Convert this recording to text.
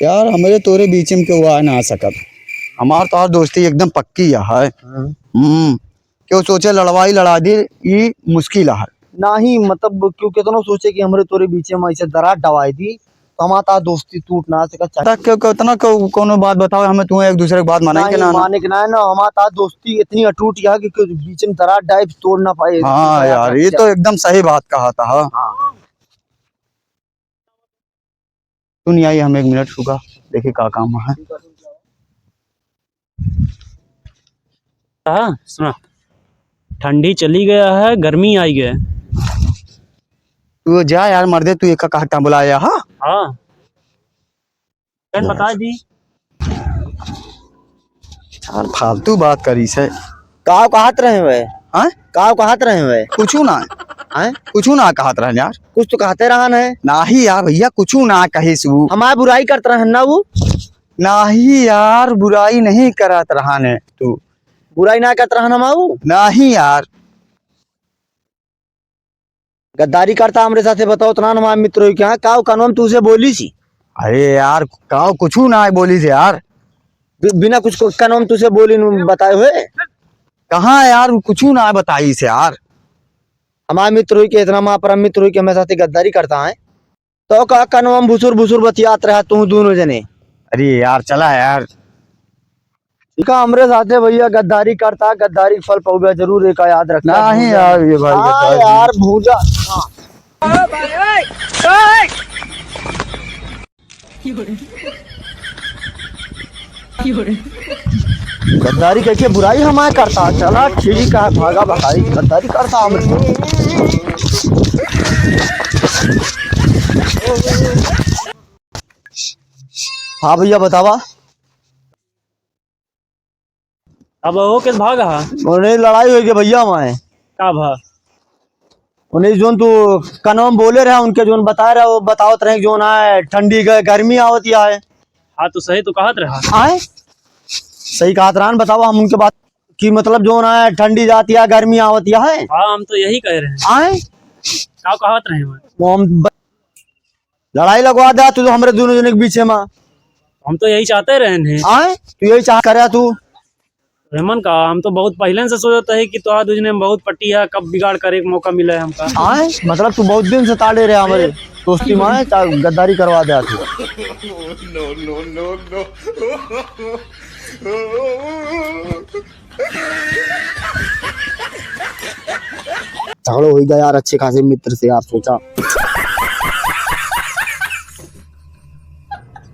यार हमारे तोरे बीच में क्यों आ ना सकत। हमार तो दोस्ती एकदम पक्की है। क्यों सोचे लड़वाई लड़ा दी ये मुश्किल है। नहीं मतलब क्यों कितनो सोचे कि हमरे तोरे बीच में ऐसे दरार डवाई दी तो हमारा दोस्ती टूट ना सका। क्यों कितना कोनो बात बताओ हमें, तुम्हें एक दूसरे की बात माने के ना। माने के ना है ना, हमारा दोस्ती इतनी अटूट है कि बीच में दरार डाइव तोड़ ना पाए। हाँ यार ये तो एकदम सही बात कहा था। हाँ। तू नहीं आई, हम 1 मिनट रुका, देखिए क्या काम है। हाँ सुना, ठंडी चली गया है, गर्मी आई गया है। तू जा यार मर्दे, तू एक कहता बुलाया। हाँ हाँ बता दी यार फालतू बात करी से। काव कहत रहे वे, हाँ काव कहत रहे वे। कुछ ना हैं? कुछ ना कहत रहे यार। कुछ तो कहते रहन है। नाही यार भैया कुछ ना कहिस वो। हमारे बुराई करते रहन ना वो। नाही यार बुराई नहीं करत रहा ने तू। बुराई ना करते रहन हमाऊ। नहीं यार गद्दारी करता हमरे साथे, बताओ तना हमारे मित्र क्या काव कानून तुझसे बोली सी। अरे यार काव कुछ ना बोली से यार। बिना कुछ कानून तुझसे बोली बताए हुए। कहाँ यार कुछ ना बताई से यार। हमारे मित्र हुई के इतना माँ परम मित्र हुई के हमारे साथे गद्दारी करता है तो का कानून भुसुर भुसुर बतियात रहा तू दोनों जने। अरे यार चला यार। का हमरे साथे भैया गद्दारी करता, गद्दारी के फल पाऊगा जरूर, एक याद रखना। नहीं यार ये भाई हाँ यार भूजा। गद्दारी करके बुराई हमारे करता, चला ठीक है भागा भगाई गद्दारी करता हमरे। हाँ भैया बतावा। अब वो किस भागा है? उन्हें लड़ाई हुई भैया हमारे का भा उन्हें जोन तू कानून बोले रहे उनके जोन बता रहे वो बतावत रहे जोन है ठंडी गर्मी आवती है। हाँ तो सही तो कहत रहा। आए सही कहा रान, बताओ हम उनके बात की मतलब जो ना है ठंडी जाती है गर्मी आवती है। हाँ हम तो यही कह रहे हैं। आए क्या कहत रहे हैं? वो हम लड़ाई लगवा दे तू तो हमारे दोनों जने के बीच में। हम तो यही चाहते रहे हैं। आए तू यही चाह करे तू रहमान का हम तो बहुत पहले से सोचते है कि तो दूजने में बहुत पट्टी है, कब बिगाड़ करे के मौका मिले हमका। आए मतलब तू बहुत दिन से ताड़े रहे हमारे दोस्ती में, गद्दारी करवा दे तू। झगड़ो हो गया यार अच्छे खासे मित्र से यार, सोचा